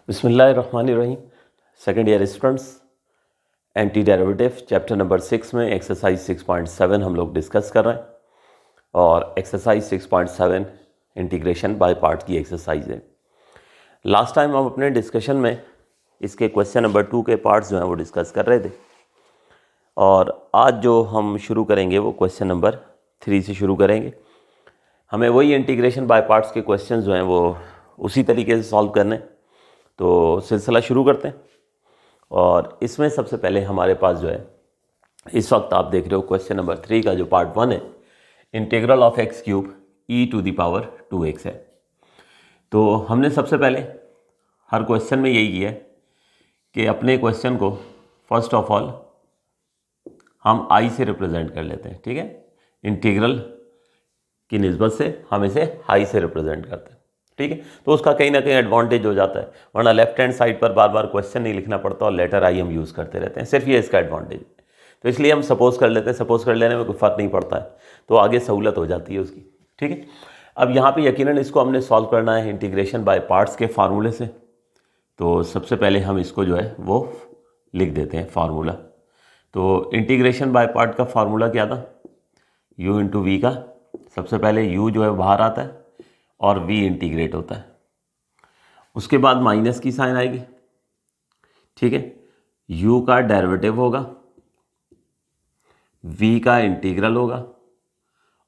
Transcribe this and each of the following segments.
बिस्मिल्लाहिर्रहमानिर्रहीम। Second year students, anti derivative chapter number 6 में exercise 6.7 हम लोग डिस्कस कर रहे हैं और एक्सरसाइज 6.7 इंटीग्रेशन बाय पार्ट की एक्सरसाइज है। लास्ट टाइम हम अपने डिस्कशन में इसके क्वेश्चन नंबर 2 के पार्ट्स जो हैं वो डिस्कस कर रहे थे और आज जो हम शुरू करेंगे वो क्वेश्चन नंबर 3 से शुरू करेंगे। हमें वही इंटीग्रेशन बाय पार्ट्स के क्वेश्चन जो हैं वो उसी तरीके से सॉल्व करने, तो सिलसिला शुरू करते हैं। और इसमें सबसे पहले हमारे पास जो है इस वक्त आप देख रहे हो क्वेश्चन नंबर 3 का जो पार्ट 1 है, integral of x cube e to the power 2x है। तो हमने सबसे पहले हर क्वेश्चन में यही किया है कि अपने क्वेश्चन को फर्स्ट ऑफ ऑल हम आई से रिप्रेजेंट कर लेते हैं। ठीक है, इंटीग्रल की निस्बत से हम इसे आई से रिप्रेजेंट करते हैं। ठीक है, तो उसका कहीं ना कहीं एडवांटेज हो जाता है, वरना लेफ्ट हैंड साइड पर बार बार क्वेश्चन नहीं लिखना पड़ता और लेटर आई हम यूज़ करते रहते हैं। सिर्फ ये इसका एडवांटेज है। तो इसलिए हम सपोज कर लेते हैं, सपोज कर लेने में कोई फ़र्क नहीं पड़ता है, तो आगे सहूलत हो जाती है उसकी। ठीक है, अब यहाँ पे यकीनन इसको हमने सॉल्व करना है इंटीग्रेशन बाय पार्ट्स के फार्मूले से। तो सबसे पहले हम इसको जो है वो लिख देते हैं फार्मूला। तो इंटीग्रेशन बाय पार्ट का फार्मूला क्या था, u इंटू वी का। सबसे पहले u जो है बाहर आता है और v इंटीग्रेट होता है, उसके बाद माइनस की साइन आएगी। ठीक है, u का डेरिवेटिव होगा, v का इंटीग्रल होगा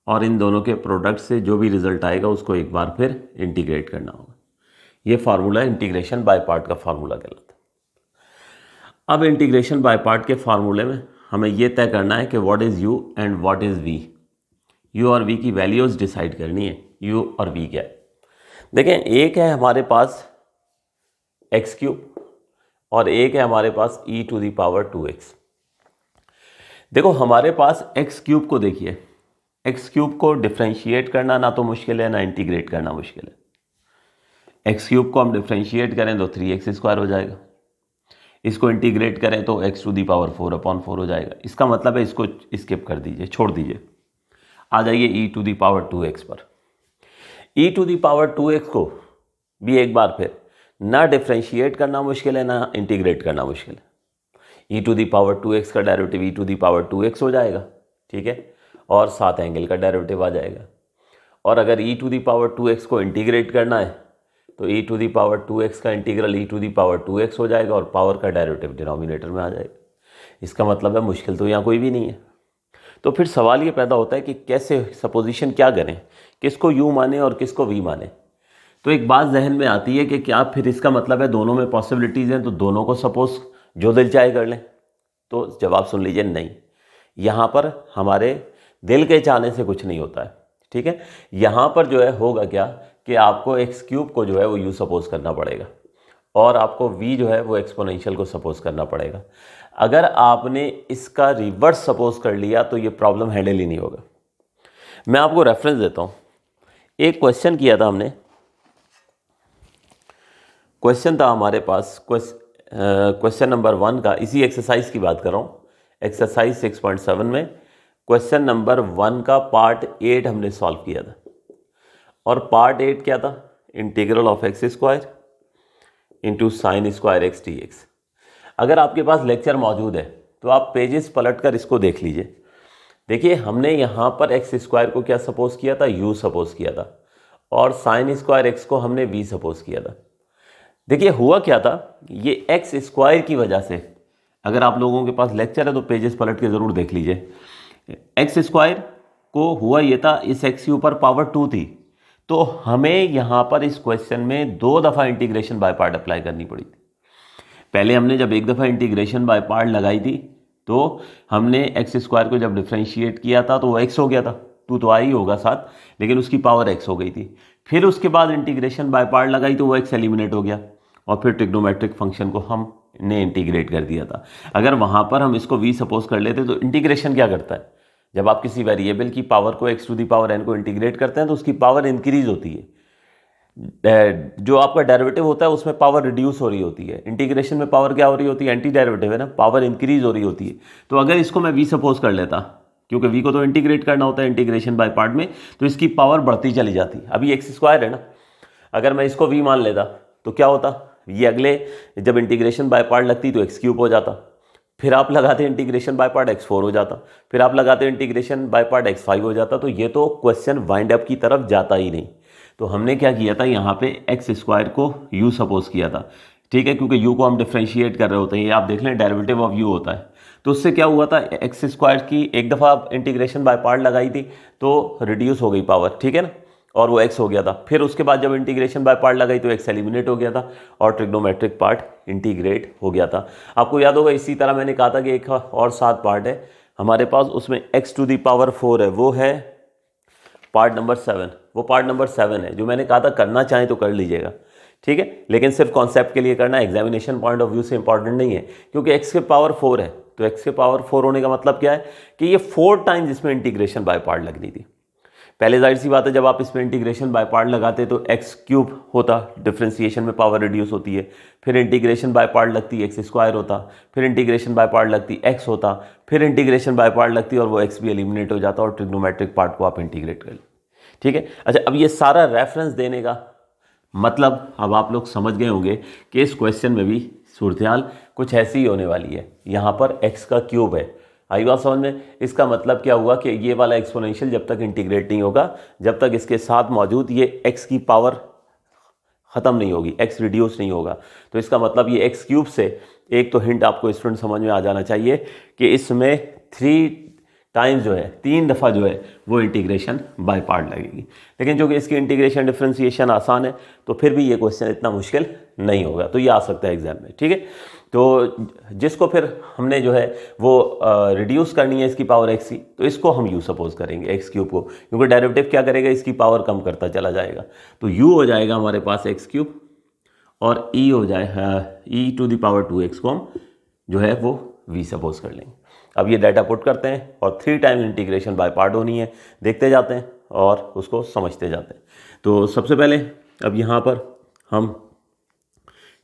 और इन दोनों के प्रोडक्ट से जो भी रिजल्ट आएगा उसको एक बार फिर इंटीग्रेट करना होगा। ये फार्मूला इंटीग्रेशन बाय पार्ट का फार्मूला कहलाता है। अब इंटीग्रेशन बाय पार्ट के फार्मूले में हमें ये तय करना है कि what is u and what is v। u और v की वैल्यूज़ डिसाइड करनी है। u और v क्या है, देखें, एक है हमारे पास एक्स क्यूब और एक है हमारे पास e to the power 2x। देखो हमारे पास एक्स क्यूब को देखिए, एक्स क्यूब को डिफ्रेंशिएट करना ना तो मुश्किल है ना इंटीग्रेट करना मुश्किल है। एक्स क्यूब को हम डिफ्रेंशिएट करें तो 3x² हो जाएगा, इसको इंटीग्रेट करें तो x टू दी पावर 4/4 हो जाएगा। इसका मतलब है इसको स्किप कर दीजिए, छोड़ दीजिए, आ जाइए e to the power 2x पर। e to the power 2x को भी एक बार फिर ना डिफ्रेंशिएट करना मुश्किल है ना इंटीग्रेट करना मुश्किल है। e to the power 2x का derivative e to the power 2x हो जाएगा। ठीक है, और साथ एंगल का डेरिवेटिव आ जाएगा। और अगर e to the power 2x को इंटीग्रेट करना है तो e to the power 2x का integral e to the power 2x हो जाएगा और पावर का डेरिवेटिव डिनोमिनेटर में आ जाएगा। इसका मतलब है मुश्किल तो यहाँ कोई भी नहीं है। तो फिर सवाल ये पैदा होता है कि कैसे सपोजिशन क्या करें, किसको u माने और किसको v माने। तो एक बात जहन में आती है कि क्या फिर इसका मतलब है दोनों में पॉसिबिलिटीज़ हैं तो दोनों को सपोज जो दिल चाहे कर लें। तो जवाब सुन लीजिए, नहीं, यहाँ पर हमारे दिल के चाहने से कुछ नहीं होता है। ठीक है, यहाँ पर जो है होगा क्या कि आपको एक्स क्यूब को जो है वो u सपोज करना पड़ेगा और आपको v जो है वो एक्सपोनेंशियल को सपोज करना पड़ेगा। अगर आपने इसका रिवर्स सपोज कर लिया तो ये प्रॉब्लम हैंडल ही नहीं होगा। मैं आपको रेफरेंस देता हूँ। एक क्वेश्चन किया था हमने, क्वेश्चन था हमारे पास क्वेश्चन नंबर 1 का, इसी एक्सरसाइज की बात कर रहा हूँ, एक्सरसाइज 6.7 में क्वेश्चन नंबर 1 का पार्ट 8 हमने सॉल्व किया था। और पार्ट 8 क्या था, integral of x² into sine square x dx। अगर आपके पास लेक्चर मौजूद है तो आप पेजेस पलट कर इसको देख लीजिए। देखिए हमने यहाँ पर x² को क्या सपोज किया था, u सपोज किया था, और साइन स्क्वायर x को हमने v सपोज किया था। देखिए हुआ क्या था, ये x² की वजह से, अगर आप लोगों के पास लेक्चर है तो पेजेस पलट के ज़रूर देख लीजिए। x² को हुआ ये था, इस x के ऊपर पावर 2 थी, तो हमें यहाँ पर इस क्वेश्चन में 2 दफ़ा इंटीग्रेशन बाय पार्ट अप्लाई करनी पड़ी थी। पहले हमने जब एक दफ़ा इंटीग्रेशन बाय पार्ट लगाई थी तो हमने x² को जब डिफ्रेंशिएट किया था तो वो x हो गया था, 2 तो आई होगा साथ, लेकिन उसकी पावर x हो गई थी। फिर उसके बाद इंटीग्रेशन बाय पार्ट लगाई तो वो x एलिमिनेट हो गया और फिर ट्रिग्नोमेट्रिक फंक्शन को हमने इंटीग्रेट कर दिया था। अगर वहाँ पर हम इसको v सपोज कर लेते तो इंटीग्रेशन क्या करता है, जब आप किसी वेरिएबल की पावर को x to the power n को इंटीग्रेट करते हैं तो उसकी पावर इंक्रीज होती है, जो आपका डेरिवेटिव होता है उसमें पावर रिड्यूस हो रही होती है। इंटीग्रेशन में पावर क्या हो रही होती है, एंटी डेरिवेटिव है ना, पावर इंक्रीज हो रही होती है। तो अगर इसको मैं v सपोज कर लेता, क्योंकि v को तो इंटीग्रेट करना होता है इंटीग्रेशन बाय पार्ट में, तो इसकी पावर बढ़ती चली जाती। अभी x² है ना, अगर मैं इसको v मान लेता तो क्या होता, ये अगले जब इंटीग्रेशन बाय पार्ट लगती तो एक्स क्यूब हो जाता, फिर आप लगाते इंटीग्रेशन बाय पार्ट x4 हो जाता, फिर आप लगाते इंटीग्रेशन बाय पार्ट x5 हो जाता। तो ये तो क्वेश्चन वाइंड अप की तरफ जाता ही नहीं। तो हमने क्या किया था, यहाँ पे एक्स स्क्वायर को u सपोज किया था, ठीक है, क्योंकि u को हम डिफ्रेंशिएट कर रहे होते हैं। ये आप देख लें डेरिवेटिव ऑफ u होता है। तो उससे क्या हुआ था, एक्स स्क्वायर की एक दफ़ा आप इंटीग्रेशन बाय पार्ट लगाई थी तो रिड्यूस हो गई पावर, ठीक है ना, और वो x हो गया था। फिर उसके बाद जब इंटीग्रेशन बाय पार्ट लगाई तो x एलिमिनेट हो गया था और ट्रिग्नोमेट्रिक पार्ट इंटीग्रेट हो गया था। आपको याद होगा इसी तरह मैंने कहा था कि एक और 7 पार्ट है हमारे पास, उसमें x टू दी पावर 4 है, वो है पार्ट नंबर 7। वो पार्ट नंबर 7 है जो मैंने कहा था करना चाहें तो कर लीजिएगा, ठीक है, लेकिन सिर्फ कॉन्सेप्ट के लिए करना, एग्जामिनेशन पॉइंट ऑफ व्यू से इंपॉर्टेंट नहीं है, क्योंकि x के पावर 4 है। तो x के पावर 4 होने का मतलब क्या है कि ये 4 टाइम्स इसमें इंटीग्रेशन बाय पार्ट लगनी थी। पहले जाहिर सी बात है जब आप इसमें इंटीग्रेशन बाय पार्ट लगाते तो एक्स क्यूब होता, डिफ्रेंसिएशन में पावर रिड्यूस होती है, फिर इंटीग्रेशन बाय पार्ट लगती एक्स स्क्वायर होता, फिर इंटीग्रेशन बाय पार्ट लगती एक्स होता, फिर इंटीग्रेशन बाय पार्ट लगती और वो एक्स भी एलिमिनेट हो जाता और ट्रिग्नोमेट्रिक पार्ट को आप इंटीग्रेट कर लें, ठीक है। अच्छा, अब ये सारा रेफरेंस देने का मतलब अब आप लोग समझ गए होंगे कि इस क्वेश्चन में भी सूरत कुछ ऐसी ही होने वाली है। यहाँ पर एक्स का क्यूब है, आई बात समझ में। इसका मतलब क्या हुआ कि ये वाला एक्सपोनेंशियल जब तक इंटीग्रेट नहीं होगा, जब तक इसके साथ मौजूद ये एक्स की पावर ख़त्म नहीं होगी, एक्स रिड्यूस नहीं होगा। तो इसका मतलब ये एक्स क्यूब से एक तो हिंट आपको स्टूडेंट समझ में आ जाना चाहिए कि इसमें 3 टाइम्स जो है, 3 दफ़ा जो है वो इंटीग्रेशन बाय पार्ट लगेगी। लेकिन जो कि इसकी इंटीग्रेशन डिफ्रेंसिएशन आसान है तो फिर भी ये क्वेश्चन इतना मुश्किल नहीं होगा, तो ये आ सकता है एग्जाम में, ठीक है। तो जिसको फिर हमने जो है वो रिड्यूस करनी है इसकी पावर एक्स की, तो इसको हम यू सपोज करेंगे एक्स क्यूब को, क्योंकि डेरिवेटिव क्या करेगा, इसकी पावर कम करता चला जाएगा। तो यू हो जाएगा हमारे पास एक्स क्यूब और ई हो जाए ई टू द पावर 2x को हम जो है वो वी सपोज कर लेंगे। अब ये डाटा पुट करते हैं और 3 टाइम इंटीग्रेशन बाय पार्ट होनी है, देखते जाते हैं और उसको समझते जाते हैं। तो सबसे पहले अब यहाँ पर हम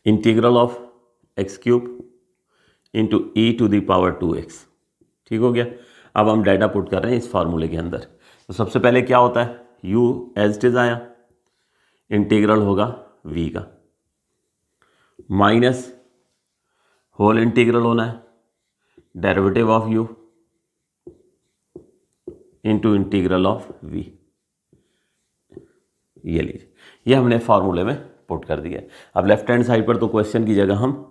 integral of x cube into e to the power 2x, ठीक हो गया। अब हम डाटा पुट कर रहे हैं इस फार्मूले के अंदर। तो सबसे पहले क्या होता है, u एज इट इज आया, इंटीग्रल होगा v का, माइनस होल इंटीग्रल होना है derivative of u into integral of v। ये लीजिए, ये हमने फार्मूले में पुट कर दिया है। अब लेफ्ट हैंड साइड पर तो क्वेश्चन की जगह हम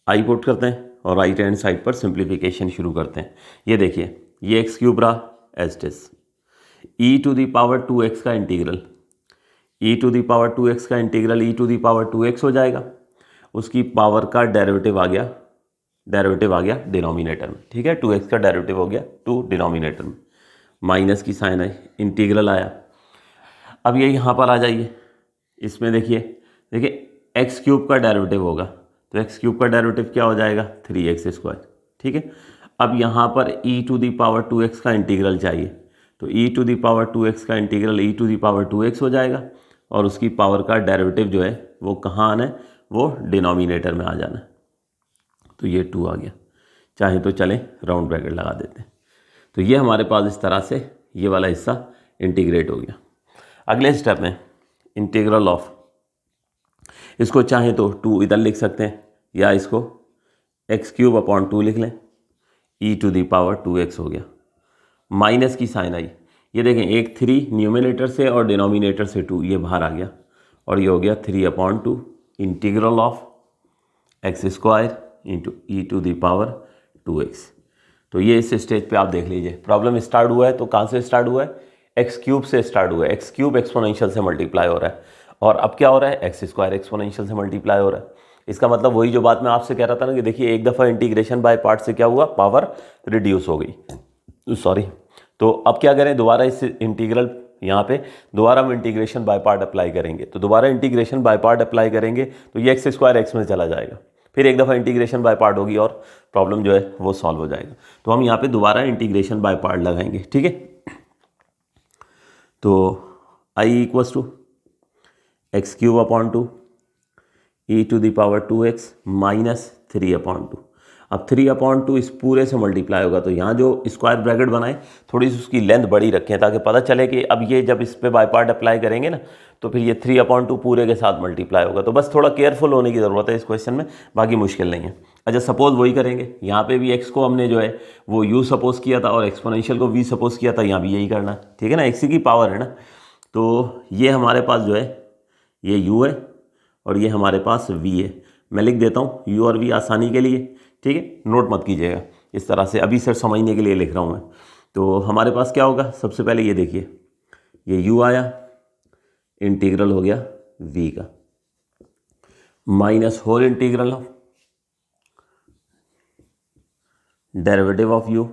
आई पुट करते हैं और राइट हैंड साइड पर सिंप्लीफिकेशन शुरू करते हैं। ये देखिए, ये एक्स क्यूब रहा as it is, e to the power 2x का integral, e to the power 2x का integral e to the power 2x हो जाएगा, उसकी पावर का डेरिवेटिव आ गया डिनोमिनेटर में, ठीक है। 2x का डेरिवेटिव हो गया 2 डिनोमिनेटर में, माइनस की साइन है, इंटीग्रल आया। अब ये यहाँ पर आ जाइए, इसमें देखिए एक्स क्यूब का डेरिवेटिव होगा, तो एक्स क्यूब का डेरिवेटिव क्या हो जाएगा 3x स्क्वायर, ठीक है। अब यहाँ पर e to the power 2x का इंटीग्रल चाहिए, तो e to the power 2x का integral e to the power 2x हो जाएगा और उसकी पावर का डेरिवेटिव जो है वो कहाँ आना है, वो डिनोमिनेटर में आ जाना है। तो ये 2 आ गया, चाहे तो चलें राउंड ब्रैकेट लगा देते हैं। तो ये हमारे पास इस तरह से ये वाला हिस्सा इंटीग्रेट हो गया। अगले स्टेप में इंटीग्रल ऑफ, इसको चाहें तो 2 इधर लिख सकते हैं या इसको एक्स क्यूब अपॉन 2 लिख लें, ई टू दी पावर 2x हो गया, माइनस की साइन आई। ये देखें, एक 3 न्यूमिनेटर से और डिनोमिनेटर से 2 ये बाहर आ गया और ये हो गया 3/2 integral of x square into e to the power 2x। तो ये इस स्टेज पे आप देख लीजिए, प्रॉब्लम स्टार्ट हुआ है तो कहाँ से स्टार्ट हुआ है, एक्स क्यूब से स्टार्ट हुआ है। एक्स क्यूब एक्सपोनेंशियल से मल्टीप्लाई हो रहा है और अब क्या हो रहा है, एक्स स्क्वायर एक्सपोनेंशियल से मल्टीप्लाई हो रहा है। इसका मतलब वही जो बात मैं आपसे कह रहा था ना कि देखिए एक दफ़ा इंटीग्रेशन बाय पार्ट से क्या हुआ, पावर रिड्यूस हो गई, सॉरी। तो अब क्या करें, दोबारा इस इंटीग्रल यहाँ पे दोबारा हम इंटीग्रेशन बाय पार्ट अप्लाई करेंगे। तो दोबारा इंटीग्रेशन बाय पार्ट अप्लाई करेंगे तो ये एक्स स्क्वायर एक्स में चला जाएगा, फिर एक दफ़ा इंटीग्रेशन बाय पार्ट होगी और प्रॉब्लम जो है वो सॉल्व हो जाएगा। तो हम यहाँ पे दोबारा इंटीग्रेशन बाय पार्ट लगाएंगे, ठीक है। तो I equals to x cube upon 2 e to the power 2x minus 3/2। अब 3/2 इस पूरे से मल्टीप्लाई होगा, तो यहाँ जो स्क्वायर ब्रैकेट बनाए थोड़ी सी उसकी लेंथ बड़ी रखें ताकि पता चले कि अब ये जब इस पे बाय पार्ट अप्लाई करेंगे ना तो फिर ये 3/2 पूरे के साथ मल्टीप्लाई होगा। तो बस थोड़ा केयरफुल होने की ज़रूरत है इस क्वेश्चन में, बाकी मुश्किल नहीं है। अच्छा सपोज वही करेंगे, यहाँ पे भी एक्स को हमने जो है वो यू सपोज किया था और एक्सपोनेंशियल को वी सपोज किया था, यहाँ भी यही करना है, ठीक है ना, एक्स की पावर है ना। तो ये हमारे पास जो है ये u है और ये हमारे पास v है। मैं लिख देता हूँ u और v आसानी के लिए, ठीक है, नोट मत कीजिएगा इस तरह से, अभी सिर्फ समझने के लिए लिख रहा हूँ मैं। तो हमारे पास क्या होगा, सबसे पहले ये देखिए ये u आया, इंटीग्रल हो गया v का, minus whole integral of derivative of u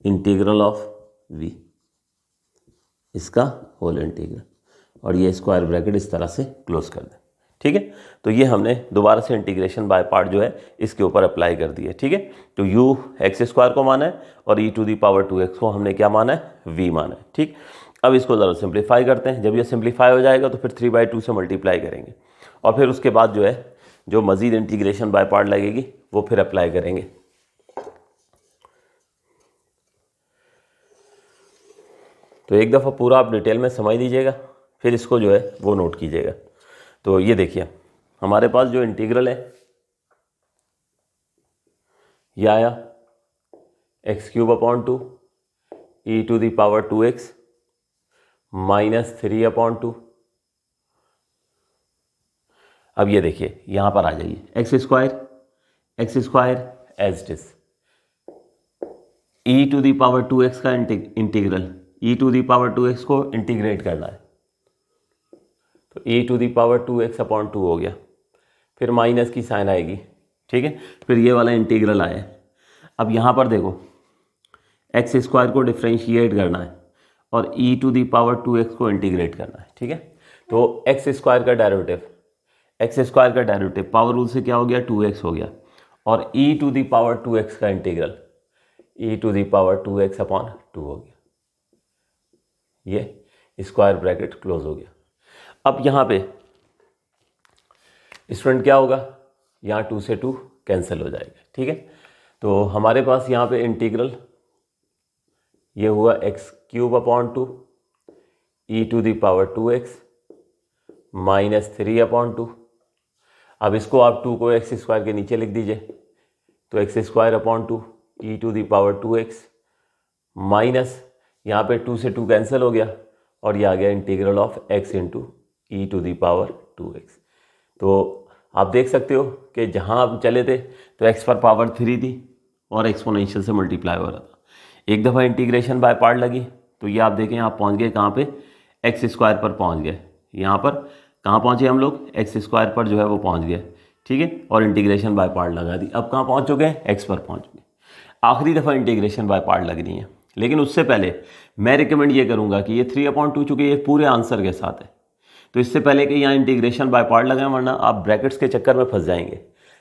integral of v, इसका होल इंटीग्रल, और ये स्क्वायर ब्रैकेट इस तरह से क्लोज कर दें, ठीक है। तो ये हमने दोबारा से इंटीग्रेशन बाय पार्ट जो है इसके ऊपर अप्लाई कर दिया, ठीक है। तो u x² को माना है और e⁻²x को हमने क्या माना है, v माना है, ठीक। अब इसको ज़रा सिंप्लीफाई करते हैं, जब ये सिंप्लीफाई हो जाएगा तो फिर 3/2 से मल्टीप्लाई करेंगे और फिर उसके बाद जो है जो मज़ीद इंटीग्रेशन बाय पार्ट लगेगी वो फिर अप्लाई करेंगे। तो एक दफ़ा पूरा आप डिटेल में समझ लीजिएगा, फिर इसको जो है वो नोट कीजिएगा। तो ये देखिए हमारे पास जो इंटीग्रल है ये आया x³ e⁻²x माइनस 3/2। अब ये देखिए यहाँ पर आ जाइए x² as it is, e⁻²x का इंटीग्रल e⁻²x को इंटीग्रेट करना है, तो e⁻²x/2 हो गया, फिर माइनस की साइन आएगी, ठीक है, फिर ये वाला इंटीग्रल आया। अब यहाँ पर देखो x² को डिफ्रेंशिएट करना है और e⁻²x को इंटीग्रेट करना है, ठीक है। तो x² का डेरिवेटिव पावर रूल से क्या हो गया, 2x हो गया, और e⁻²x का इंटीग्रल e⁻²x/2 हो गया, ये स्क्वायर ब्रैकेट क्लोज हो गया। अब यहाँ पे स्टूडेंट क्या होगा, यहाँ 2 से 2 कैंसिल हो जाएगा, ठीक है। तो हमारे पास यहाँ पे इंटीग्रल ये हुआ x³ e⁻²x माइनस 3/2। अब इसको आप 2 को x² के नीचे लिख दीजिए, तो x² e⁻²x माइनस यहाँ पे 2 से 2 कैंसिल हो गया और ये आ गया integral of x into e⁻²x। तो आप देख सकते हो कि जहाँ आप चले थे तो x पर पावर 3 थी और एक्सपोनेंशियल से मल्टीप्लाई हो रहा था। एक दफ़ा इंटीग्रेशन बाय पार्ट लगी तो ये आप देखें आप पहुँच गए कहाँ पे, x² पर पहुँच गए। यहाँ पर कहाँ पहुँचे हम लोग, x² पर जो है वो पहुँच गए, ठीक है, और इंटीग्रेशन बाय पार्ट लगा दी। अब कहाँ पहुँच चुके हैं, x पर पहुँच गए। आखिरी दफ़ा इंटीग्रेशन बाय पार्ट लगनी है, लेकिन उससे पहले मैं रिकमेंड ये करूँगा कि ये 3/2 चूँकि ये पूरे आंसर के साथ है, तो इससे पहले कि यहाँ इंटीग्रेशन बाय पार्ट लगाएं, वरना आप ब्रैकेट्स के चक्कर में फंस जाएंगे।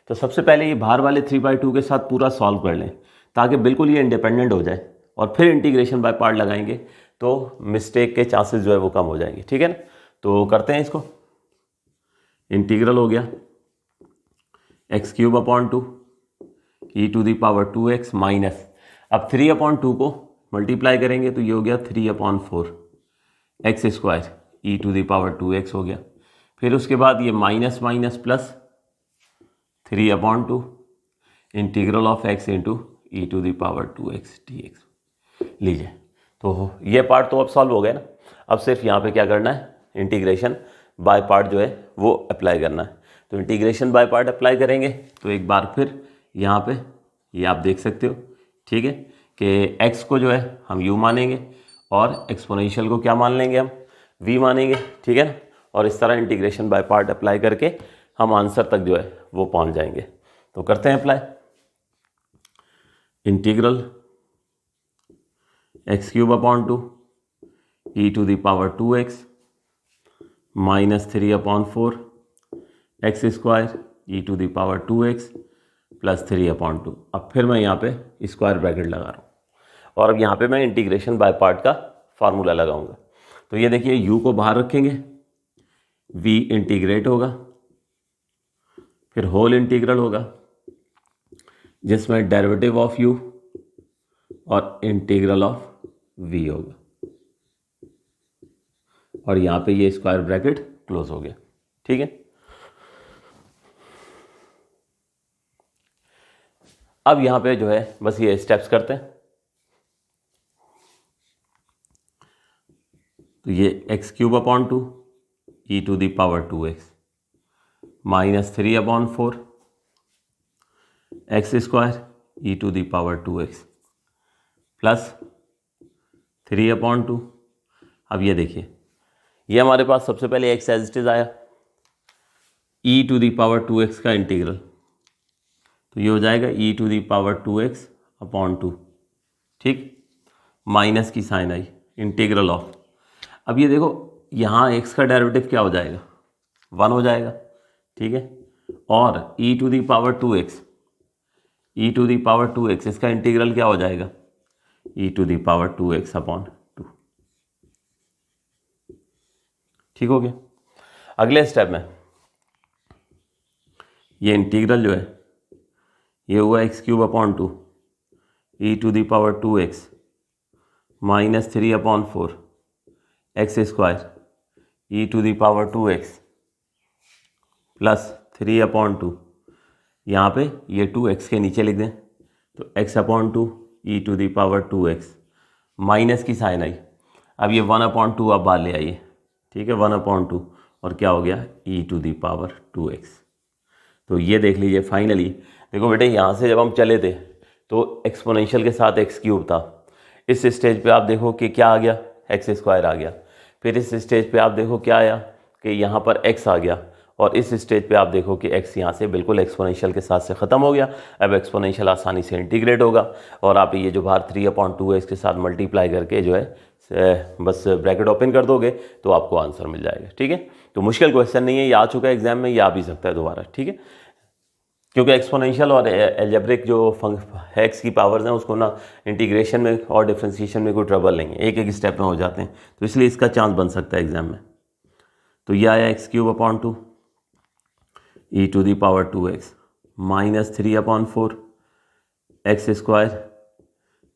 तो सबसे पहले ये बाहर वाले 3/2 के साथ पूरा सॉल्व कर लें ताकि बिल्कुल ये इंडिपेंडेंट हो जाए, और फिर इंटीग्रेशन बाय पार्ट लगाएंगे तो मिस्टेक के चांसेस जो है वो कम हो जाएंगे, ठीक है ना। तो करते हैं इसको, इंटीग्रल हो गया x³ e⁻²x माइनस, अब 3/2 को मल्टीप्लाई करेंगे तो ये हो गया 3/4 x² e⁻²x हो गया। फिर उसके बाद ये minus minus plus 3/2 integral of x into e⁻²x dx। लीजिए, तो ये पार्ट तो अब सॉल्व हो गया ना। अब सिर्फ यहाँ पे क्या करना है, इंटीग्रेशन बाय पार्ट जो है वो अप्लाई करना है। तो इंटीग्रेशन बाय पार्ट अप्लाई करेंगे तो एक बार फिर यहाँ पे ये आप देख सकते हो, ठीक है, कि x को जो है हम u मानेंगे और एक्सपोनेंशियल को क्या मान लेंगे, हम v मानेंगे, ठीक है ना। और इस तरह इंटीग्रेशन बाय पार्ट अप्लाई करके हम आंसर तक जो है वो पहुँच जाएंगे। तो करते हैं apply, integral x³ e⁻²x minus 3/4 x² e⁻²x plus 3/2। अब फिर मैं यहाँ पे स्क्वायर ब्रैकेट लगा रहा हूँ और अब यहाँ पे मैं इंटीग्रेशन बाय पार्ट का फार्मूला लगाऊंगा। तो ये देखिए u को बाहर रखेंगे, v इंटीग्रेट होगा, फिर होल इंटीग्रल होगा जिसमें डेरिवेटिव ऑफ u और इंटीग्रल ऑफ v होगा, और यहाँ पे ये स्क्वायर ब्रैकेट क्लोज हो गया। ठीक है, अब यहाँ पे जो है बस ये स्टेप्स करते हैं। तो ये x³ e to the power 2x -3/4 x² e to the power 2x plus 3/2। अब ये देखिए, ये हमारे पास सबसे पहले x एज इट इज आया, e to the power 2x का इंटीग्रल, तो ये हो जाएगा e to the power 2x/2। ठीक, माइनस की साइन आई, इंटीग्रल ऑफ, अब ये देखो यहाँ x का डेरिवेटिव क्या हो जाएगा, 1 हो जाएगा। ठीक है, और e to the power 2x इसका इंटीग्रल क्या हो जाएगा, e to the power 2x/2। ठीक हो गया। अगले स्टेप में ये इंटीग्रल जो है ये हुआ x³ e to the power 2x -3/4 x² e to the power 2x plus 3/2। यहाँ पे ये 2x के नीचे लिख दें, तो x/2 e to the power 2x, minus की साइन आई, अब ये 1/2 आप बाहर ले आइए। ठीक है, 1/2 और क्या हो गया e to the power 2x। तो ये देख लीजिए फाइनली, देखो बेटे यहाँ से जब हम चले थे तो एक्सपोनेंशियल के साथ x³ था, इस स्टेज पे आप देखो कि क्या आ गया, x² आ गया, फिर इस स्टेज पे आप देखो क्या आया कि यहाँ पर x आ गया, और इस स्टेज पे आप देखो कि x यहाँ से बिल्कुल एक्सपोनेंशियल के साथ से ख़त्म हो गया। अब एक्सपोनेंशियल आसानी से इंटीग्रेट होगा, और आप ये जो बाहर 3/2 है इसके साथ मल्टीप्लाई करके जो है बस ब्रैकेट ओपन कर दोगे तो आपको आंसर मिल जाएगा। ठीक है, तो मुश्किल क्वेश्चन नहीं है, ये आ चुका है एग्जाम में, ये आ भी सकता है दोबारा। ठीक है, क्योंकि एक्सपोनेंशियल और एल्जेब्रिक जो है x की पावर्स हैं उसको ना इंटीग्रेशन में और डिफरेंशिएशन में कोई ट्रबल नहीं है, एक एक स्टेप में हो जाते हैं, तो इसलिए इसका चांस बन सकता है एग्जाम में। तो ये आया x³ e to the power 2x -3/4 x²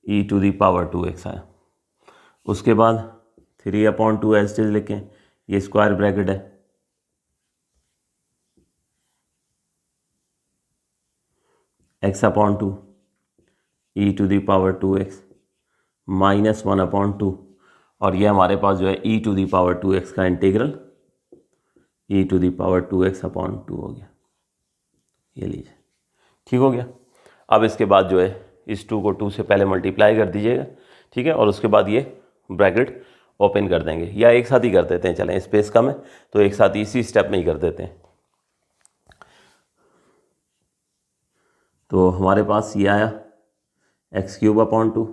e to the power 2x आया। उसके बाद 3/2 एज इट इज लिखें, ये स्क्वायर ब्रैकेट है, x/2 e to the power 2x -1/2, और ये हमारे पास जो है e to the power 2x का integral e to the power 2x/2 हो गया। ये लीजिए, ठीक हो गया। अब इसके बाद जो है इस 2 को 2 से पहले मल्टीप्लाई कर दीजिएगा। ठीक है, और उसके बाद ये ब्रैकेट ओपन कर देंगे, या एक साथ ही कर देते हैं, चलें स्पेस कम है तो एक साथ इसी स्टेप में ही कर देते हैं। तो हमारे पास ये आया x³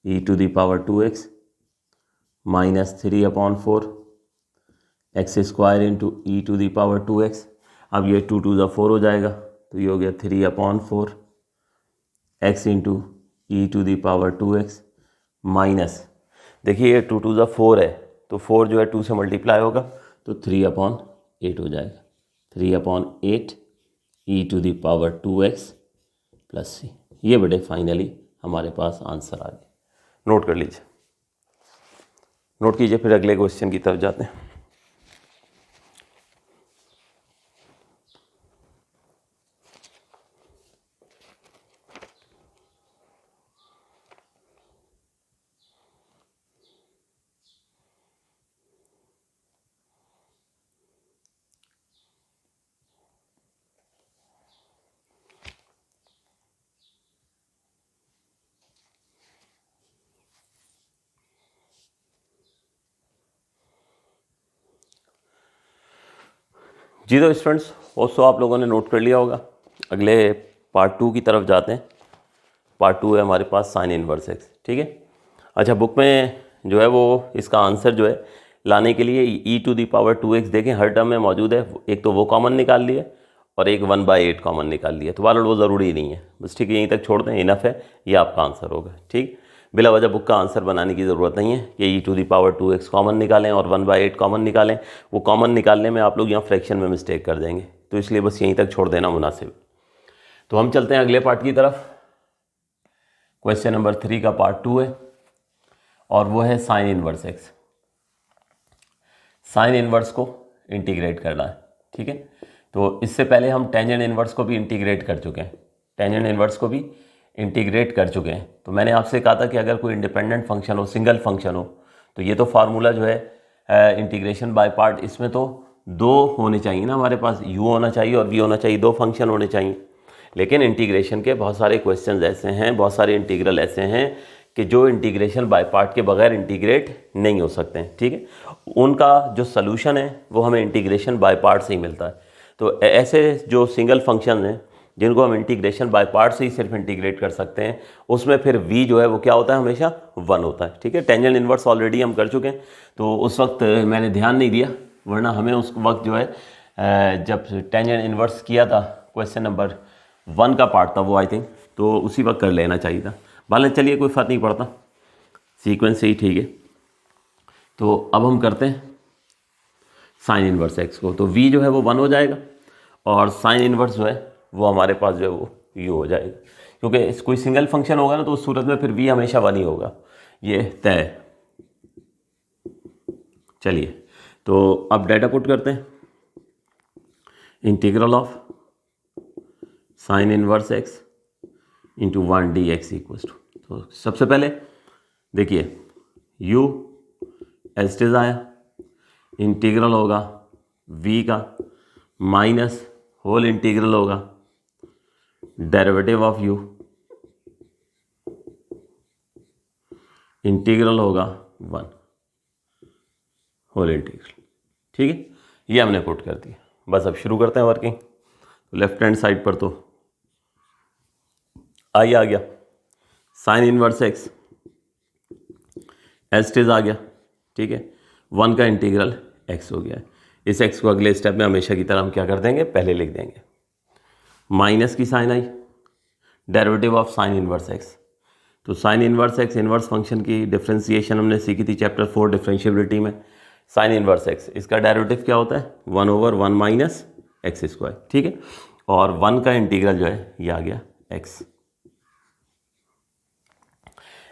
e to the power 2x -3/4 x² into e to the power 2x। अब ये 2 2 4 हो जाएगा, तो ये हो गया 3/4 x into e to the power 2x minus, देखिए ये 2 2 4 है, तो 4 जो है 2 से मल्टीप्लाई होगा तो 3/8 हो जाएगा, 3/8 e to the power 2x plus c। ये बेटे फाइनली हमारे पास आंसर आ गया। नोट कर लीजिए, नोट कीजिए, फिर अगले क्वेश्चन की तरफ जाते हैं। जी तो स्टूडेंट्स, दोस्तों आप लोगों ने नोट कर लिया होगा। अगले पार्ट 2 की तरफ जाते हैं। पार्ट 2 है हमारे पास साइन इनवर्स एक्स। ठीक है, अच्छा बुक में जो है वो इसका आंसर जो है लाने के लिए e to the power 2x देखें हर टर्म में मौजूद है, एक तो वो कॉमन निकाल लिए और एक 1/8 कॉमन निकाल लिया, तो वाला वो ज़रूरी नहीं है, बस ठीक है यहीं तक छोड़ दें, इनफ है, ये आपका आंसर होगा। ठीक, बिला वजह बुक का आंसर बनाने की ज़रूरत नहीं है कि e to the power 2x common निकालें और 1/8 कॉमन निकालें, वो कॉमन निकालने में आप लोग यहाँ फ्रैक्शन में मिस्टेक कर देंगे, तो इसलिए बस यहीं तक छोड़ देना मुनासिब। तो हम चलते हैं अगले पार्ट की तरफ। क्वेश्चन नंबर 3 का पार्ट 2 है और वो है sign inverse x. Sine inverse को इंटीग्रेट करना है, ठीक है। तो इससे पहले हम टेंजेंट इनवर्स को भी इंटीग्रेट कर चुके हैं, टेंजेंट इनवर्स को भी इंटीग्रेट कर चुके हैं। तो मैंने आपसे कहा था कि अगर कोई इंडिपेंडेंट फंक्शन हो, सिंगल फंक्शन हो, तो ये तो फार्मूला जो है इंटीग्रेशन बाय पार्ट, इसमें तो दो होने चाहिए ना हमारे पास, u होना चाहिए और v होना चाहिए, दो फंक्शन होने चाहिए। लेकिन इंटीग्रेशन के बहुत सारे क्वेश्चंस ऐसे हैं, बहुत सारे इंटीग्रल ऐसे हैं कि जो इंटीग्रेशन बाय पार्ट के बगैर इंटीग्रेट नहीं हो सकते हैं, ठीक है। उनका जो सलूशन है वो हमें इंटीग्रेशन बाय पार्ट से ही मिलता है। तो ऐसे जो सिंगल फंक्शन हैं जिनको हम इंटीग्रेशन बाय पार्ट से ही सिर्फ इंटीग्रेट कर सकते हैं, उसमें फिर v जो है वो क्या होता है, हमेशा 1 होता है, ठीक है। टेंजेंट इनवर्स ऑलरेडी हम कर चुके हैं, तो उस वक्त मैंने ध्यान नहीं दिया, वरना हमें उस वक्त जो है जब टेंजेंट इनवर्स किया था, क्वेश्चन नंबर 1 का पार्ट था वो आई थिंक, तो उसी वक्त कर लेना चाहिए था। भले चलिए कोई फ़र्क नहीं पड़ता, सीक्वेंस से ही ठीक है। तो अब हम करते हैं साइन इनवर्स एक्स को। तो v जो है वो 1 हो जाएगा और साइन इनवर्स जो है वो हमारे पास जो है वो u हो जाएगा, क्योंकि कोई सिंगल फंक्शन होगा ना तो उस सूरत में फिर v हमेशा 1 ही होगा, ये तय। चलिए तो अब डाटा पुट करते हैं। Integral of sine inverse x into 1 d x equals to, तो सबसे पहले देखिए u एज इट इज आया, इंटीग्रल होगा v का माइनस होल इंटीग्रल होगा डेरिवेटिव ऑफ u, इंटीग्रल होगा 1 होल इंटीग्रल, ठीक है। ये हमने पुट कर दिया। बस अब शुरू करते हैं वर्किंग। तो लेफ्ट हैंड साइड पर तो आई आ गया, sine inverse x as it is आ गया, ठीक है। 1 का इंटीग्रल x हो गया है। इस x को अगले स्टेप में हमेशा की तरह हम क्या कर देंगे, पहले लिख देंगे। माइनस की साइन आई, derivative of sine inverse x। तो sine inverse x inverse function की डिफरेंशिएशन हमने सीखी थी चैप्टर 4 डिफरेंशिएबिलिटी में। साइन इनवर्स x, इसका डेरिवेटिव क्या होता है, 1/1 माइनस एक्स स्क्वायर, ठीक है। और 1 का इंटीग्रल जो है ये आ गया x।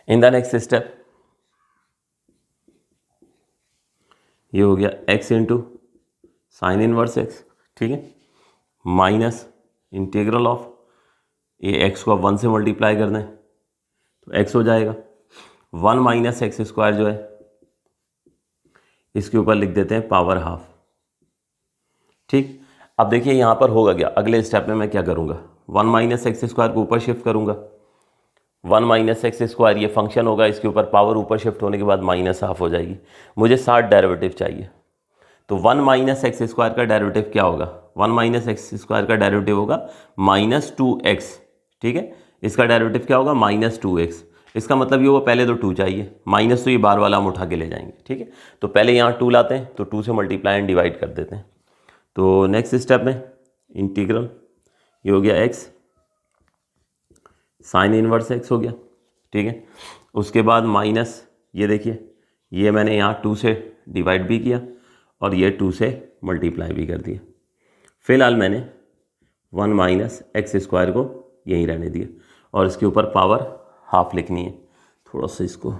In the next step ये हो गया x into sine inverse x, ठीक है, माइनस इंटीग्रल ऑफ, ये x को 1 से मल्टीप्लाई कर दें तो x हो जाएगा 1 माइनस एक्स स्क्वायर जो है इसके ऊपर लिख देते हैं पावर हाफ, ठीक। अब देखिए यहाँ पर होगा क्या, अगले स्टेप में मैं क्या करूँगा, 1 माइनस एक्स स्क्वायर को ऊपर शिफ्ट करूँगा। 1 माइनस एक्स स्क्वायर ये फंक्शन होगा, इसके ऊपर पावर ऊपर शिफ्ट होने के बाद माइनस हाफ हो जाएगी। मुझे 60 डेरिवेटिव चाहिए, तो 1 माइनस एक्स स्क्वायर का डेरिवेटिव क्या होगा, 1 माइनस एक्स स्क्वायर का डेरिवेटिव होगा -2x, ठीक है। इसका डेरिवेटिव क्या होगा, -2x। इसका मतलब ये होगा पहले तो 2 चाहिए, माइनस तो ये बार वाला हम उठा के ले जाएंगे, ठीक है। तो पहले यहाँ 2 लाते हैं, तो 2 से मल्टीप्लाई एंड डिवाइड कर देते हैं। तो नेक्स्ट स्टेप में इंटीग्रल ये हो गया x साइन इनवर्स x हो गया, ठीक है। उसके बाद माइनस, ये देखिए ये मैंने यहाँ 2 से डिवाइड भी किया और ये 2 से मल्टीप्लाई भी कर दिया। फिलहाल मैंने 1 माइनस एक्स स्क्वायर को यहीं रहने दिया और इसके ऊपर पावर हाफ लिखनी है। थोड़ा सा इसको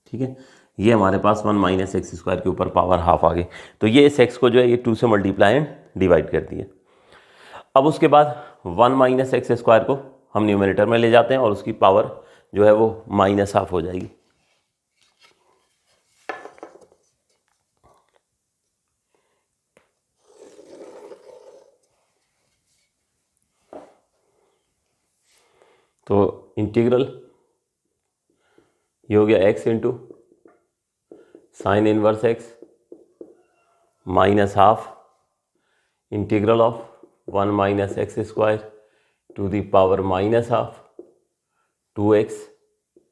ठीक है, ये हमारे पास 1 माइनस एक्स स्क्वायर के ऊपर पावर हाफ आ गई। तो ये इस एक्स को जो है ये 2 से मल्टीप्लाई एंड डिवाइड कर दिए। अब उसके बाद 1 माइनस एक्स स्क्वायर को हम न्यूमरेटर में ले जाते हैं और उसकी पावर जो है वो माइनस हाफ हो जाएगी। तो इंटीग्रल ये हो गया x into sine inverse x minus half integral of 1 minus x square to the power minus half 2x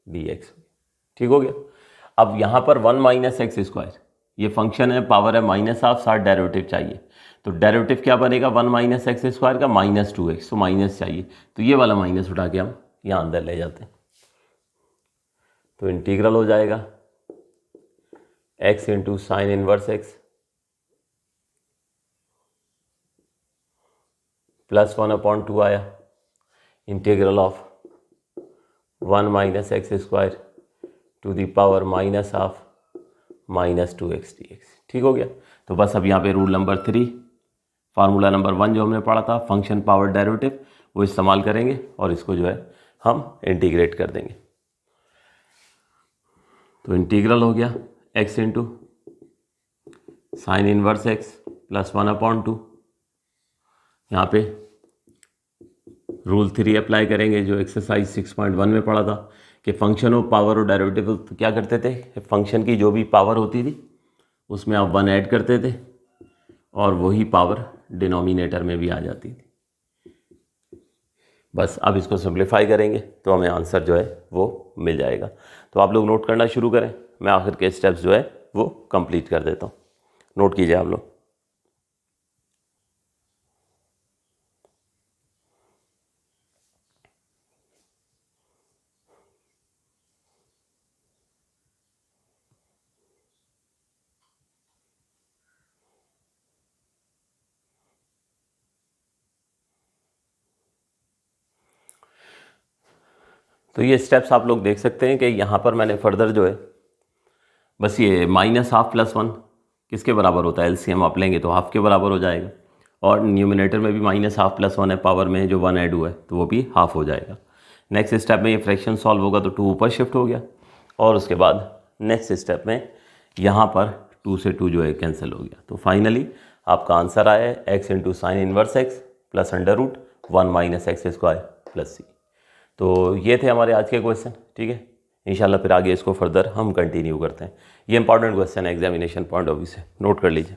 dx, ठीक हो गया। अब यहाँ पर 1 माइनस एक्स स्क्वायर ये फंक्शन है, पावर है माइनस हाफ, 60 डेरिवेटिव चाहिए। तो डेरिवेटिव क्या बनेगा 1 माइनस एक्स स्क्वायर का -2x, तो माइनस चाहिए, तो ये वाला माइनस उठा के हम यहाँ अंदर ले जाते हैं। तो इंटीग्रल हो जाएगा x into sine inverse x +1/2 आया, integral of 1 - x² to the power -12 -2x dx। ठीक हो गया। तो बस अब यहाँ पे रूल नंबर 3, फार्मूला नंबर 1 जो हमने पढ़ा था फंक्शन पावर डेरिवेटिव, वो इस्तेमाल करेंगे और इसको जो है हम इंटीग्रेट कर देंगे। तो इंटीग्रल हो गया x into sine inverse x +1/2। यहाँ पे रूल 3 अप्लाई करेंगे जो एक्सरसाइज 6.1 में पढ़ा था कि फंक्शन ऑफ पावर और डेरिवेटिव तो क्या करते थे, फंक्शन की जो भी पावर होती थी उसमें आप 1 ऐड करते थे और वही पावर डिनोमिनेटर में भी आ जाती थी। बस अब इसको सिंप्लीफाई करेंगे तो हमें आंसर जो है वो मिल जाएगा। तो आप लोग नोट करना शुरू करें, मैं आखिर के स्टेप्स जो है वो कंप्लीट कर देता हूँ। नोट कीजिए आप लोग। तो ये स्टेप्स आप लोग देख सकते हैं कि यहाँ पर मैंने फर्दर जो है बस ये -12 + 1 किसके बराबर होता है, एलसीएम आप लेंगे तो हाफ के बराबर हो जाएगा, और न्यूमिनेटर में भी -12 + 1 है, पावर में जो 1 ऐड हुआ है तो वो भी हाफ हो जाएगा। नेक्स्ट स्टेप में ये फ्रैक्शन सॉल्व होगा तो 2 ऊपर शिफ्ट हो गया, और उसके बाद नेक्स्ट स्टेप में यहाँ पर 2 से 2 जो है कैंसिल हो गया। तो फाइनली आपका आंसर आया है x into sine inverse x + √1 - x² + c। तो ये थे हमारे आज के क्वेश्चन। ठीक है, इंशाल्लाह फिर आगे इसको फर्दर हम कंटिन्यू करते हैं। ये इंपॉर्टेंट क्वेश्चन है एग्जामिनेशन पॉइंट ऑफ व्यू से, नोट कर लीजिए।